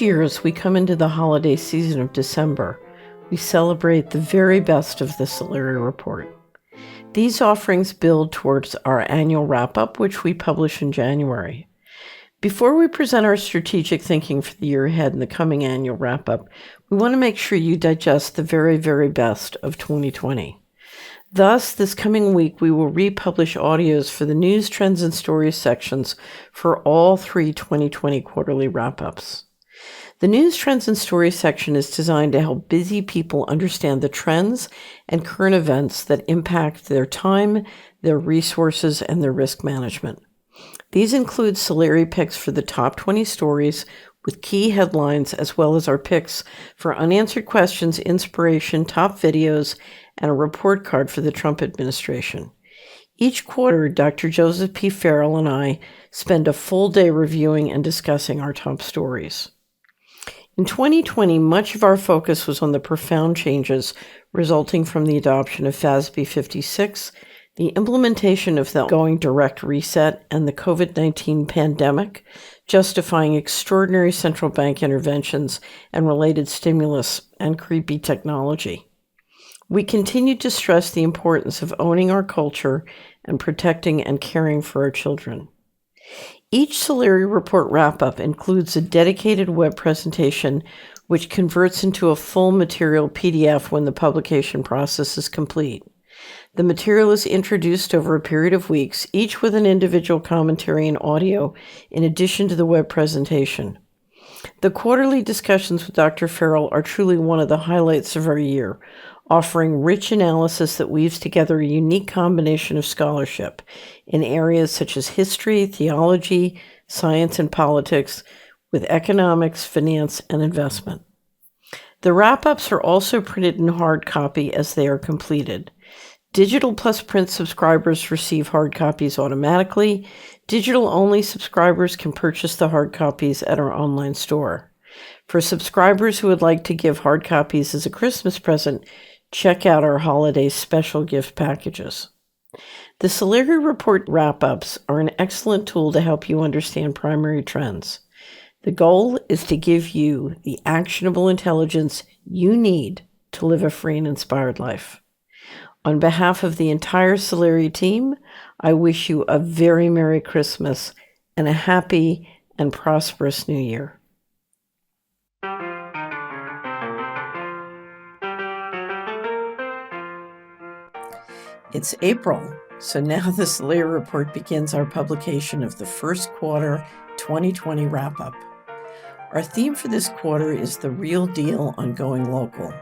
Each year, as we come into the holiday season of December, we celebrate the very best of the Solari Report. These offerings build towards our annual wrap-up, which we publish in January. Before we present our strategic thinking for the year ahead in the coming annual wrap-up, we want to make sure you digest the very, very best of 2020. Thus, this coming week, we will republish audios for the news, trends, and stories sections for all three 2020 quarterly wrap-ups. The news, trends, and stories section is designed to help busy people understand the trends and current events that impact their time, their resources, and their risk management. These include Solari picks for the top 20 stories with key headlines, as well as our picks for unanswered questions, inspiration, top videos, and a report card for the Trump administration. Each quarter, Dr. Joseph P Farrell and I spend a full day reviewing and discussing our top stories. In 2020, much of our focus was on the profound changes resulting from the adoption of FASB 56, the implementation of the ongoing direct reset, and the COVID-19 pandemic, justifying extraordinary central bank interventions and related stimulus and creepy technology. We continued to stress the importance of owning our culture and protecting and caring for our children. Each Solari Report wrap-up includes a dedicated web presentation which converts into a full material PDF when the publication process is complete. The material is introduced over a period of weeks, each with an individual commentary and audio, in addition to the web presentation. The quarterly discussions with Dr. Farrell are truly one of the highlights of our year, offering rich analysis that weaves together a unique combination of scholarship in areas such as history, theology, science, and politics, with economics, finance, and investment. The wrap-ups are also printed in hard copy as they are completed. Digital plus print subscribers receive hard copies automatically. Digital-only subscribers can purchase the hard copies at our online store. For subscribers who would like to give hard copies as a Christmas present, check out our holiday special gift packages. The Solari Report wrap-ups are an excellent tool to help you understand primary trends. The goal is to give you the actionable intelligence you need to live a free and inspired life. On behalf of the entire Solari team, I wish you a very Merry Christmas and a happy and prosperous New Year. It's April, so now the Solari Report begins our publication of the first quarter 2020 wrap-up. Our theme for this quarter is the real deal on going local.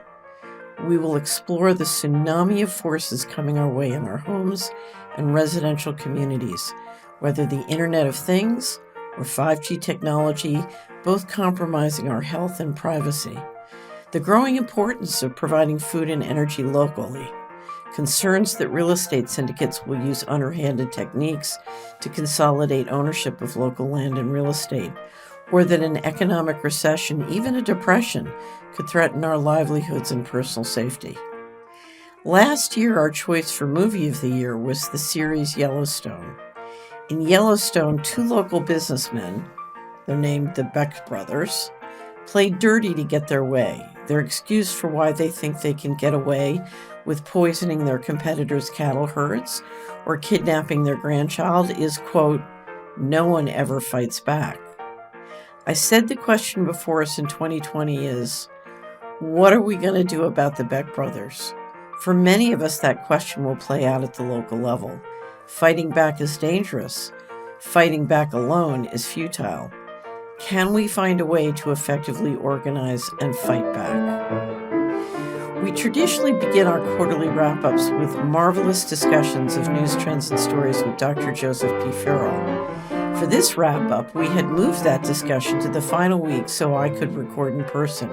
We will explore the tsunami of forces coming our way in our homes and residential communities, whether the Internet of Things or 5G technology, both compromising our health and privacy. The growing importance of providing food and energy locally. Concerns that real estate syndicates will use underhanded techniques to consolidate ownership of local land and real estate, or that an economic recession, even a depression, could threaten our livelihoods and personal safety. Last year, our choice for movie of the year was the series Yellowstone. In Yellowstone, two local businessmen, they're named the Beck brothers, played dirty to get their way. Their excuse for why they think they can get away with poisoning their competitors' cattle herds or kidnapping their grandchild is, quote, no one ever fights back. I said the question before us in 2020 is, what are we going to do about the Beck brothers? For many of us, that question will play out at the local level. Fighting back is dangerous. Fighting back alone is futile. Can we find a way to effectively organize and fight back? We traditionally begin our quarterly wrap-ups with marvelous discussions of news, trends, and stories with Dr. Joseph P Farrell. For this wrap-up, we had moved that discussion to the final week so I could record in person.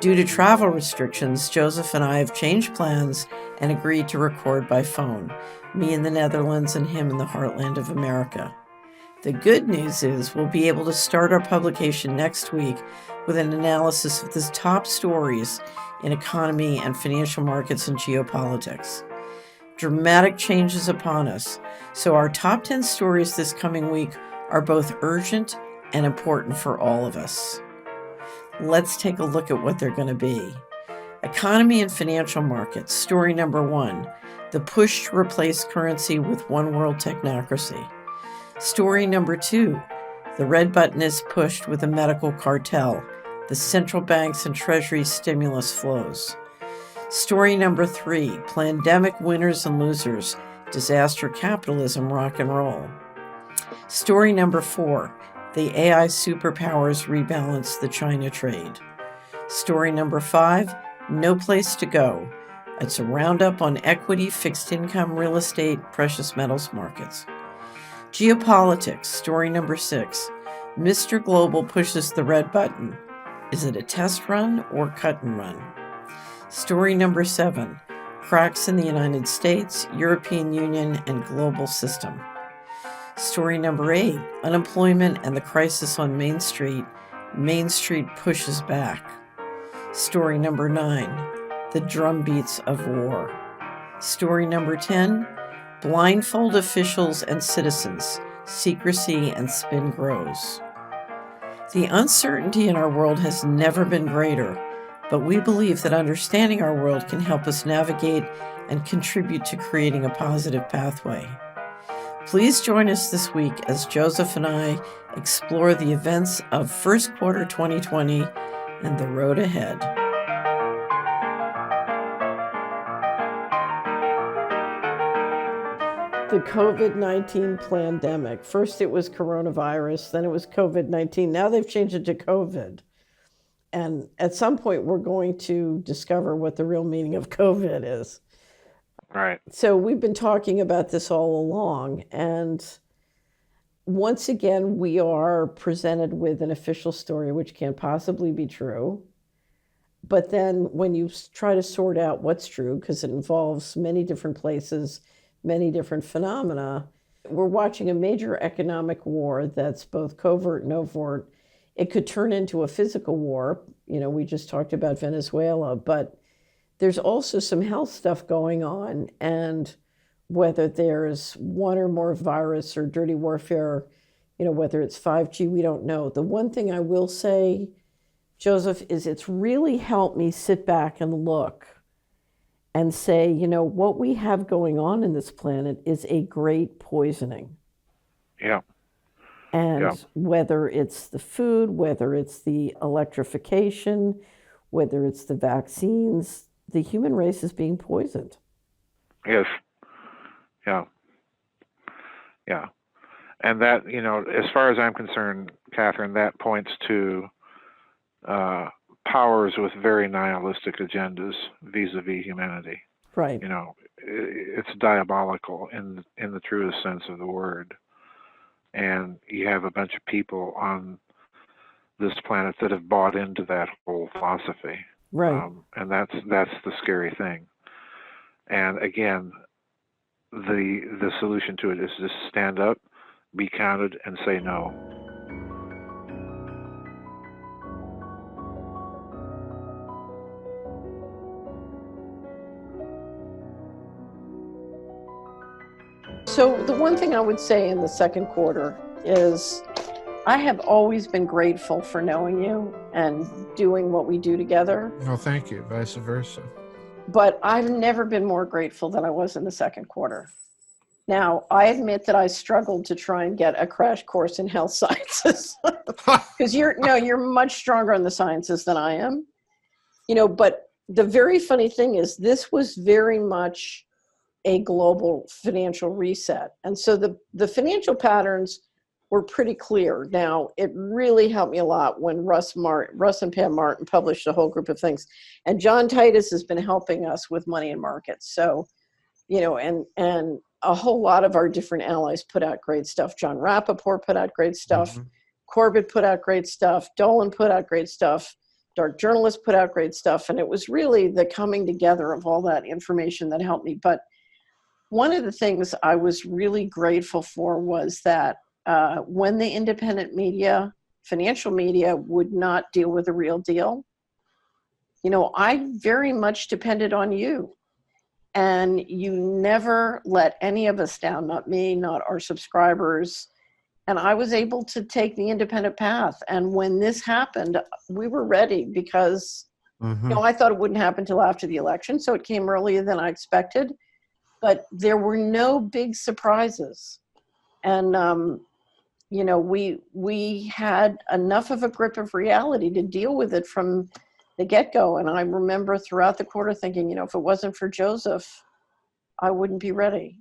Due to travel restrictions, Joseph and I have changed plans and agreed to record by phone, me in the Netherlands and him in the heartland of America. The good news is we'll be able to start our publication next week with an analysis of the top stories in economy and financial markets and geopolitics. Dramatic changes upon us, so our top 10 stories this coming week are both urgent and important for all of us. Let's take a look at what they're going to be. Economy and financial markets. Story number 1, the push to replace currency with one world technocracy. Story number 2, the red button is pushed with a medical cartel, the central banks and treasury stimulus flows. Story number 3, pandemic winners and losers, disaster capitalism, rock and roll. Story number 4, the AI superpowers rebalance the China trade. Story number 5, no place to go. It's a roundup on equity, fixed income, real estate, precious metals markets. Geopolitics. Story number 6, Mr. Global pushes the red button. Is it a test run or cut and run? Story number 7, cracks in the United States, European Union, and global system. Story number 8, unemployment and the crisis on Main Street. Main Street pushes back. Story number 9, the drumbeats of war. Story number 10, blindfold officials and citizens. Secrecy and spin grows. The uncertainty in our world has never been greater, but we believe that understanding our world can help us navigate and contribute to creating a positive pathway. Please join us this week as Joseph and I explore the events of first quarter 2020 and the road ahead. The COVID-19 pandemic. First it was coronavirus, then it was COVID-19. Now they've changed it to COVID. And at some point we're going to discover what the real meaning of COVID is. Right. So we've been talking about this all along. And once again, we are presented with an official story, which can't possibly be true. But then when you try to sort out what's true, because it involves many different places, many different phenomena, we're watching a major economic war that's both covert and overt. It could turn into a physical war. We just talked about Venezuela, but there's also some health stuff going on. And whether there's one or more virus or dirty warfare, whether it's 5G, we don't know. The one thing I will say, Joseph, is it's really helped me sit back and look and say, what we have going on in this planet is a great poisoning. Yeah. And whether it's the food, whether it's the electrification, whether it's the vaccines, the human race is being poisoned. Yes. Yeah. Yeah. And that, as far as I'm concerned, Catherine, that points to powers with very nihilistic agendas vis-a-vis humanity. Right. It's diabolical in the truest sense of the word. And you have a bunch of people on this planet that have bought into that whole philosophy. Right. And that's the scary thing. And again, the solution to it is just stand up, be counted, and say no. So the one thing I would say in the second quarter is I have always been grateful for knowing you and doing what we do together. Oh, thank you. Vice versa. But I've never been more grateful than I was in the second quarter. Now, I admit that I struggled to try and get a crash course in health sciences because you're much stronger in the sciences than I am. But the very funny thing is this was very much a global financial reset. And so the financial patterns were pretty clear. Now, it really helped me a lot when Russ and Pam Martin published a whole group of things. And John Titus has been helping us with money and markets. So, and a whole lot of our different allies put out great stuff. John Rappaport put out great stuff. Mm-hmm. Corbett put out great stuff. Dolan put out great stuff. Dark Journalists put out great stuff. And it was really the coming together of all that information that helped me. But one of the things I was really grateful for was that when the independent media, financial media, would not deal with the real deal, I very much depended on you. And you never let any of us down, not me, not our subscribers. And I was able to take the independent path. And when this happened, we were ready because, I thought it wouldn't happen until after the election. So it came earlier than I expected. But there were no big surprises. And, we had enough of a grip of reality to deal with it from the get-go. And I remember throughout the quarter thinking, if it wasn't for Joseph, I wouldn't be ready.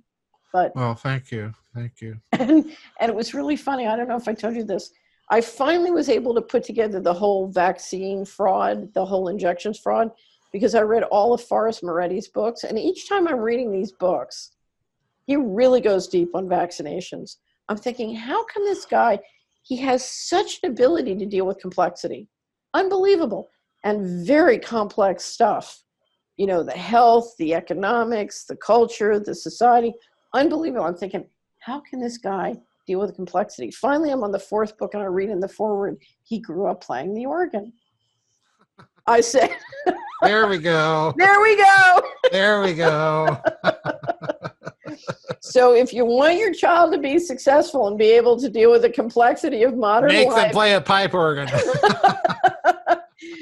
But Well, thank you. Thank you. and it was really funny. I don't know if I told you this. I finally was able to put together the whole vaccine fraud, the whole injections fraud, because I read all of Forrest Moretti's books. And each time I'm reading these books, he really goes deep on vaccinations. I'm thinking, how come this guy, he has such an ability to deal with complexity? Unbelievable. And very complex stuff. The health, the economics, the culture, the society. Unbelievable. I'm thinking, how can this guy deal with complexity? Finally, I'm on the fourth book and I read in the foreword, he grew up playing the organ. I said, There we go. there we go. There we go. So if you want your child to be successful and be able to deal with the complexity of modern Make life. them play a pipe organ.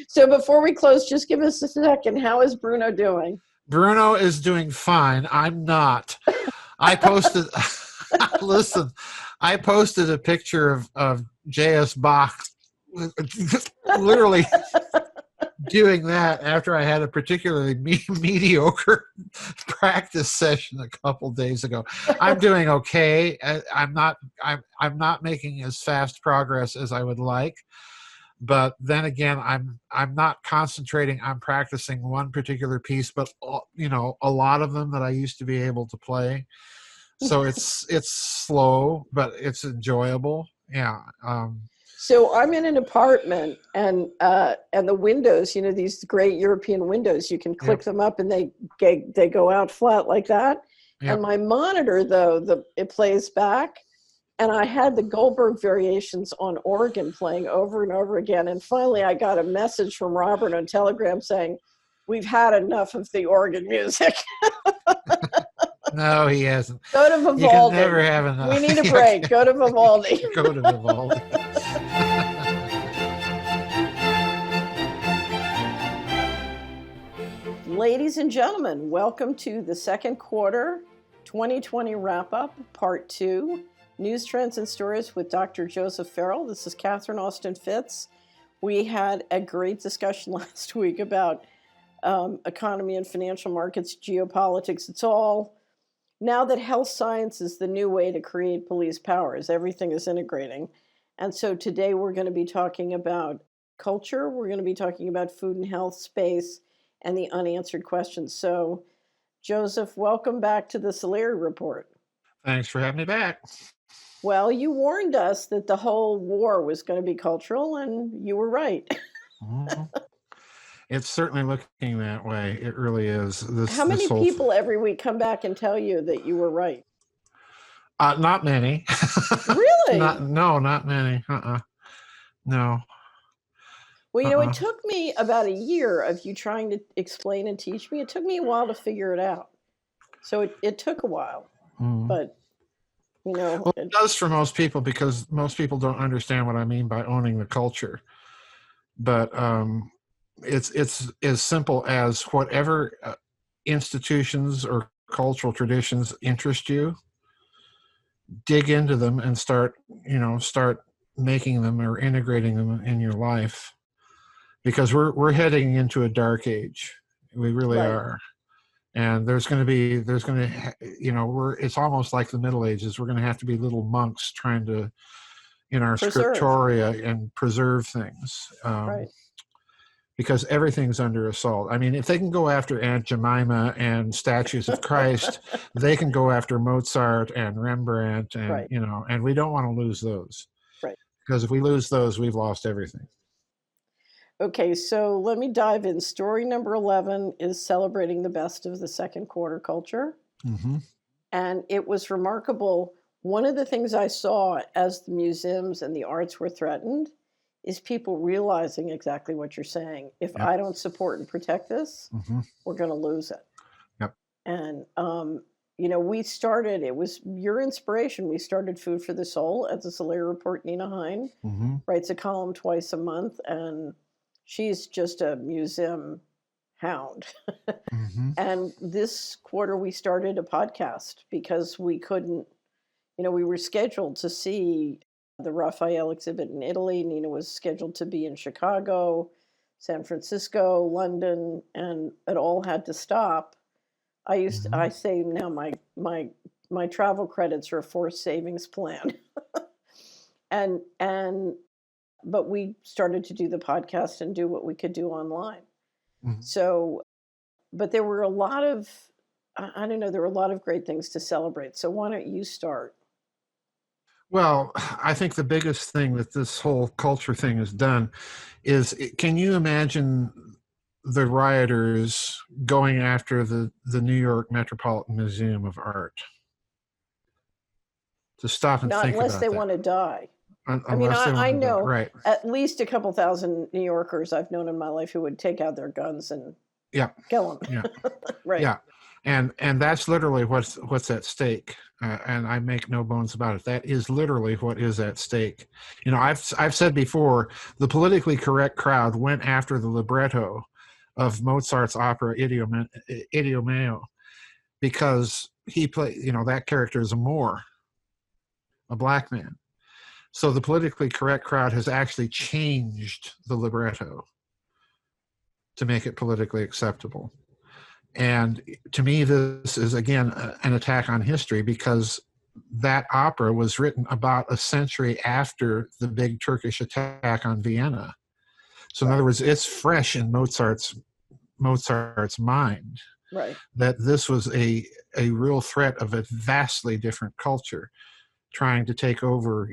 So before we close, just give us a second. How is Bruno doing? Bruno is doing fine. I'm not. I posted, listen, I posted a picture of J.S. Bach literally doing that after I had a particularly mediocre practice session a couple days ago. I'm doing okay. I'm not making as fast progress as I would like. But then again, I'm not concentrating on practicing one particular piece, but a lot of them that I used to be able to play. So it's slow, but it's enjoyable. Yeah. So I'm in an apartment, and the windows, these great European windows, you can click them up, and they go out flat like that. Yep. And my monitor, though, it plays back. And I had the Goldberg variations on organ playing over and over again. And finally, I got a message from Robert on Telegram saying, we've had enough of the organ music. No, he hasn't. Go to Vivaldi. You can never have enough. We need a break. Go to Vivaldi. Go to Vivaldi. Ladies and gentlemen, welcome to the second quarter 2020 wrap-up, part 2. News, Trends, and Stories with Dr. Joseph Farrell. This is Catherine Austin Fitz. We had a great discussion last week about economy and financial markets, geopolitics. It's all, now that health science is the new way to create police powers, everything is integrating. And so today we're going to be talking about culture. We're going to be talking about food and health, space, and the unanswered questions. So, Joseph, welcome back to the Solari Report. Thanks for having me back. Well, you warned us that the whole war was going to be cultural, and you were right. It's certainly looking that way. It really is. How many people every week come back and tell you that you were right? Not many. Really? Not many. No. Well, it took me about a year of you trying to explain and teach me. It took me a while to figure it out. So it took a while. But well, it does for most people, because most people don't understand what I mean by owning the culture. But it's as simple as whatever institutions or cultural traditions interest you, dig into them and start making them or integrating them in your life, because we're heading into a dark age. We really are. And it's almost like the Middle Ages. We're going to have to be little monks trying to, in our scriptoria, and preserve things. Because everything's under assault. I mean, if they can go after Aunt Jemima and statues of Christ, they can go after Mozart and Rembrandt, and and we don't want to lose those. Right. Because if we lose those, we've lost everything. Okay, so let me dive in. Story number 11 is celebrating the best of the second quarter culture. Mm-hmm. And it was remarkable. One of the things I saw as the museums and the arts were threatened is people realizing exactly what you're saying. If I don't support and protect this, we're going to lose it. Yep. And, we started, it was your inspiration. We started Food for the Soul at the Solari Report. Nina Hine writes a column twice a month, and she's just a museum hound. And this quarter we started a podcast because we couldn't, we were scheduled to see the Raphael exhibit in Italy. Nina was scheduled to be in Chicago, San Francisco, London, and it all had to stop. I say now my travel credits are a forced savings plan. and but we started to do the podcast and do what we could do online. So, but there were a lot of, I don't know, there were a lot of great things to celebrate. So why don't you start? Well, I think the biggest thing that this whole culture thing has done is, can you imagine the rioters going after the New York Metropolitan Museum of Art? To stop and Not think unless about they that. want to die. I know right. At least a couple thousand New Yorkers I've known in my life who would take out their guns and kill them. Yeah. Right. Yeah. And that's literally what's at stake, and I make no bones about it. That is literally what is at stake. I've said before, the politically correct crowd went after the libretto of Mozart's opera Idomeneo because he played, that character is a Moor, a black man. So the politically correct crowd has actually changed the libretto to make it politically acceptable. And to me, this is, again, an attack on history, because that opera was written about a century after the big Turkish attack on Vienna. So in other words, it's fresh in Mozart's mind, right, that this was a real threat of a vastly different culture trying to take over,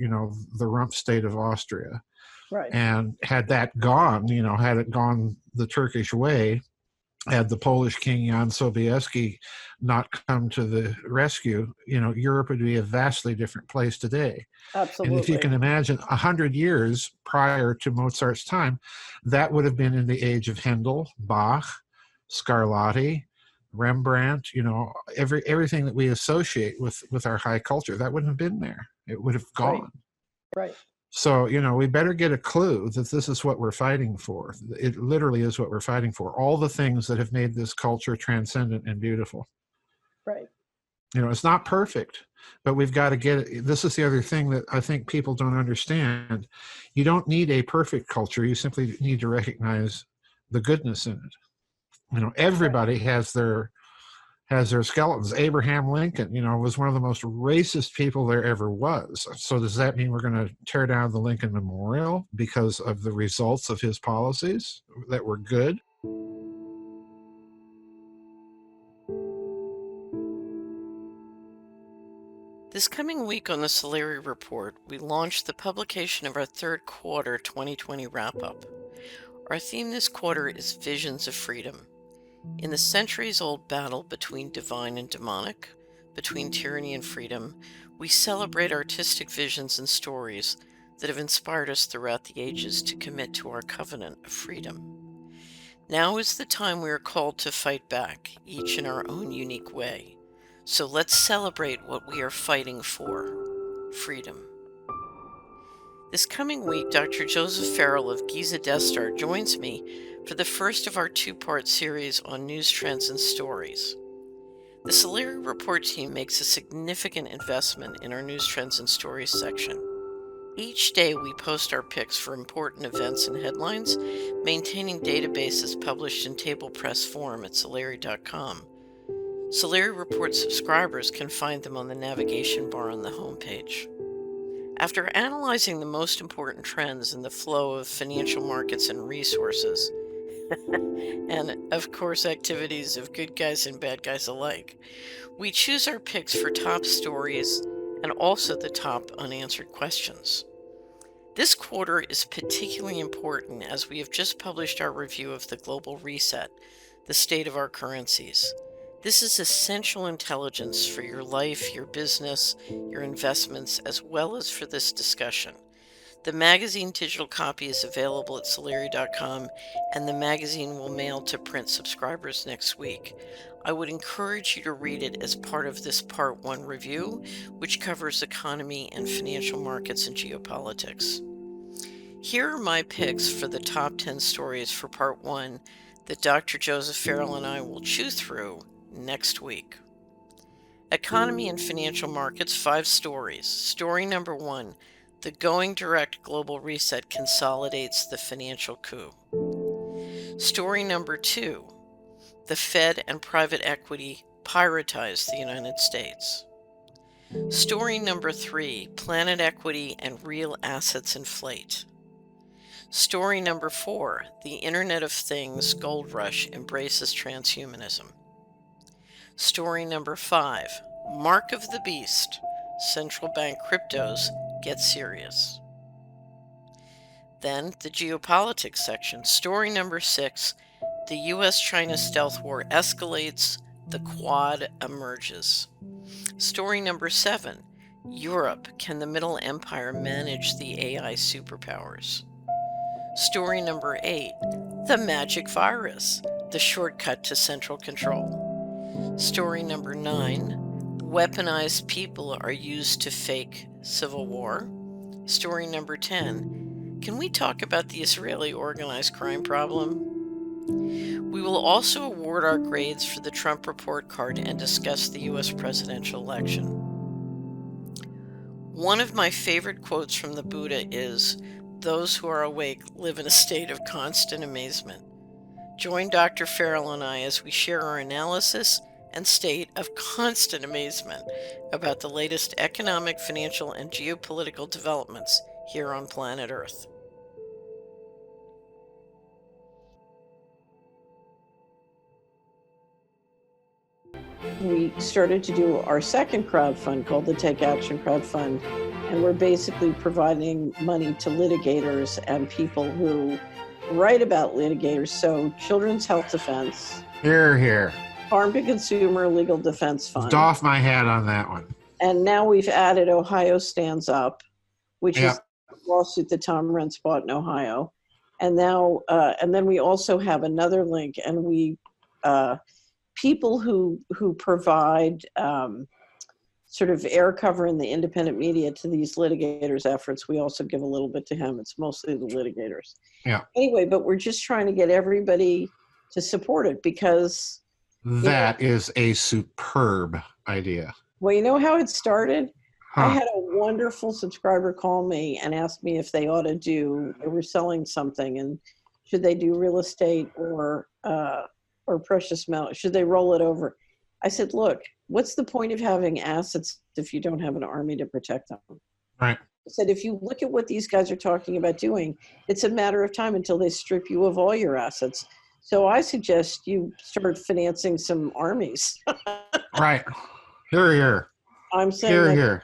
the rump state of Austria. right. And had that gone, had it gone the Turkish way, had the Polish king Jan Sobieski not come to the rescue, Europe would be a vastly different place today. Absolutely. And if you can imagine 100 years prior to Mozart's time, that would have been in the age of Handel, Bach, Scarlatti, Rembrandt, everything that we associate with our high culture, that wouldn't have been there. It would have gone. Right. So, we better get a clue that this is what we're fighting for. It literally is what we're fighting for. All the things that have made this culture transcendent and beautiful. Right. It's not perfect, but we've got to get it. This is the other thing that I think people don't understand. You don't need a perfect culture. You simply need to recognize the goodness in it. Everybody has their skeletons. Abraham Lincoln, was one of the most racist people there ever was. So does that mean we're going to tear down the Lincoln Memorial because of the results of his policies that were good? This coming week on the Solari Report, we launched the publication of our third quarter 2020 wrap-up. Our theme this quarter is Visions of Freedom. In the centuries-old battle between divine and demonic, between tyranny and freedom, we celebrate artistic visions and stories that have inspired us throughout the ages to commit to our covenant of freedom. Now is the time we are called to fight back, each in our own unique way. So let's celebrate what we are fighting for, freedom. This coming week, Dr. Joseph Farrell of Giza Death Star joins me for the first of our two-part series on news trends and stories. The Solari Report team makes a significant investment in our news trends and stories section. Each day we post our picks for important events and headlines, maintaining databases published in table press form at Solari.com. Solari Report subscribers can find them on the navigation bar on the homepage. After analyzing the most important trends in the flow of financial markets and resources, and of course activities of good guys and bad guys alike, we choose our picks for top stories and also the top unanswered questions. This quarter is particularly important as we have just published our review of the global reset, the state of our currencies. This is essential intelligence for your life, your business, your investments, as well as for this discussion. The magazine digital copy is available at Solari.com, and the magazine will mail to print subscribers next week. I would encourage you to read it as part of this Part 1 review, which covers economy and financial markets and geopolitics. Here are my picks for the top 10 stories for Part 1 that Dr. Joseph Farrell and I will chew through next week. Economy and financial markets, 5 stories. Story number 1, the Going Direct Global Reset consolidates the financial coup. Story number 2, the Fed and private equity piratize the United States. Story number 3, planet equity and real assets inflate. Story number 4, the Internet of Things gold rush embraces transhumanism. Story number 5, Mark of the Beast, central bank cryptos get serious. Then the geopolitics section. Story number 6, the US-China stealth war escalates, the Quad emerges. Story number 7, Europe, can the Middle Empire manage the AI superpowers? Story number 8, the magic virus, the shortcut to central control. Story number 9, weaponized people are used to fake civil war. Story number 10, can we talk about the Israeli organized crime problem? We will also award our grades for the Trump report card and discuss the US presidential election. One of my favorite quotes from the Buddha is, "Those who are awake live in a state of constant amazement." Join Dr. Farrell and I as we share our analysis and state of constant amazement about the latest economic, financial, and geopolitical developments here on planet Earth. We started to do our second crowdfund called the Take Action Crowdfund, and we're basically providing money to litigators and people who write about litigators. So Children's Health Defense, Here, here. Farm to Consumer Legal Defense Fund. Doff my hat on that one. And now we've added Ohio Stands Up, which is a lawsuit that Tom Rentz bought in Ohio. And now, and then we also have another link, and we, people who provide sort of air cover in the independent media to these litigators' efforts, we also give a little bit to him. It's mostly the litigators. Yeah. Anyway, but we're just trying to get everybody to support it because that is a superb idea. Well, you know how it started? Huh. I had a wonderful subscriber call me and ask me if they ought to do, they were selling something, and should they do real estate or precious metals? Should they roll it over? I said, look, what's the point of having assets if you don't have an army to protect them? Right. I said, if you look at what these guys are talking about doing, it's a matter of time until they strip you of all your assets. So I suggest you start financing some armies. Right. Here, here. I'm saying Here, that, here.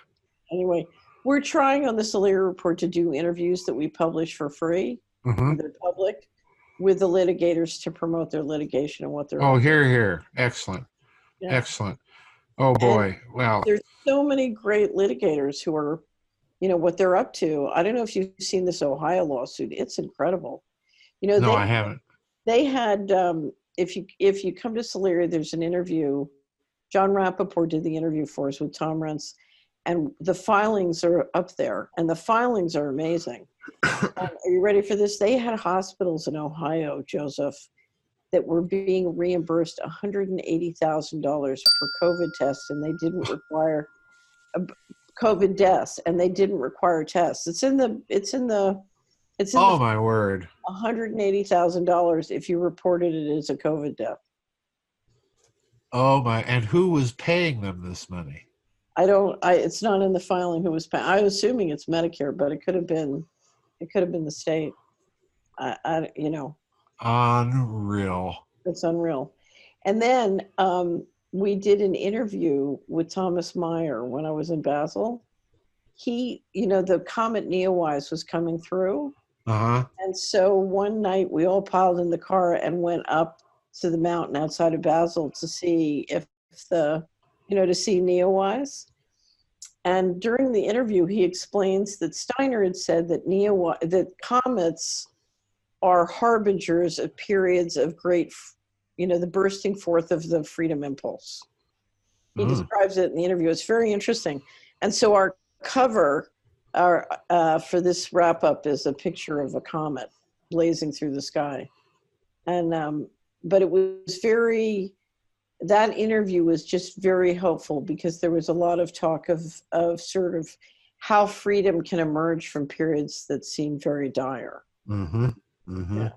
anyway, we're trying on the Solari Report to do interviews that we publish for free, Mm-hmm. they're public, with the litigators to promote their litigation and what they're Oh, here, here. Excellent. Yeah. Excellent. Oh, boy. Well, There's so many great litigators who are, you know, what they're up to. I don't know if you've seen this Ohio lawsuit. It's incredible. You know, no, I haven't. They had, if you come to Solari, there's an interview. John Rappaport did the interview for us with Tom Rentz, and the filings are up there, and the filings are amazing. Are you ready for this? They had hospitals in Ohio, Joseph, that were being reimbursed $180,000 for COVID tests, and they didn't require COVID deaths, and they didn't require tests. It's in Oh, my word. $180,000 if you reported it as a COVID death. Oh, my. And who was paying them this money? It's not in the filing who was paying. I'm assuming it's Medicare, but it could have been the state. You know. Unreal. It's unreal. And then we did an interview with Thomas Meyer when I was in Basel. He, you know, the comet Neowise was coming through. Uh-huh. And so one night we all piled in the car and went up to the mountain outside of Basel to see to see Neowise. And during the interview, he explains that Steiner had said that that comets are harbingers of periods of great, the bursting forth of the freedom impulse. He describes it in the interview. It's very interesting. And so our cover for this wrap up is a picture of a comet blazing through the sky. And but it was that interview was just very helpful because there was a lot of talk of sort of how freedom can emerge from periods that seem very dire. Yeah.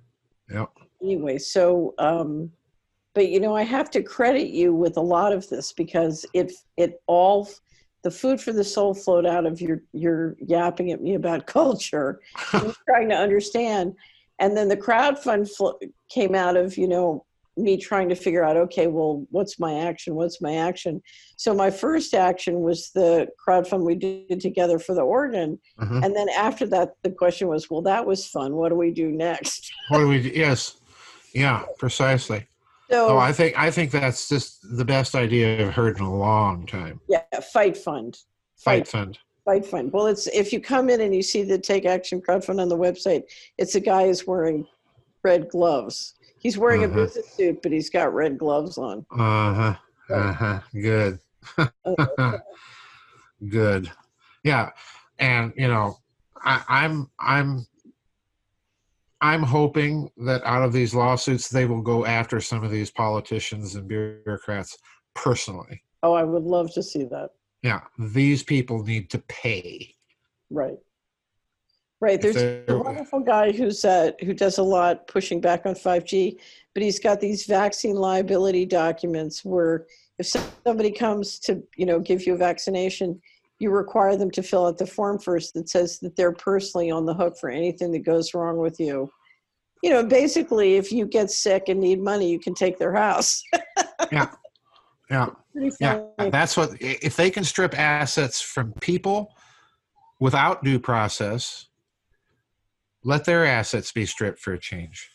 Yep. Anyway, so but I have to credit you with a lot of this because the food for the soul flowed out of your yapping at me about culture and trying to understand, and then the crowdfund came out of me trying to figure out, okay, well, what's my action? So my first action was the crowdfund we did together for the organ. And then after that, the question was, well, that was fun. What do we do next? What do we do? Yes. Yeah, precisely. So I think that's just the best idea I've heard in a long time. Yeah. Fight fund. Fight fund. Well, if you come in and you see the Take Action crowdfund on the website, it's a guy who's wearing red gloves. He's wearing a business suit, but he's got red gloves on. Good. Good. Yeah. And I'm hoping that out of these lawsuits they will go after some of these politicians and bureaucrats personally. Oh, I would love to see that. Yeah. These people need to pay. Right. There's a wonderful guy who does a lot pushing back on 5G, but he's got these vaccine liability documents where if somebody comes to, give you a vaccination, you require them to fill out the form first that says that they're personally on the hook for anything that goes wrong with you. Basically, if you get sick and need money, you can take their house. Yeah. That's what, if they can strip assets from people without due process, let their assets be stripped for a change.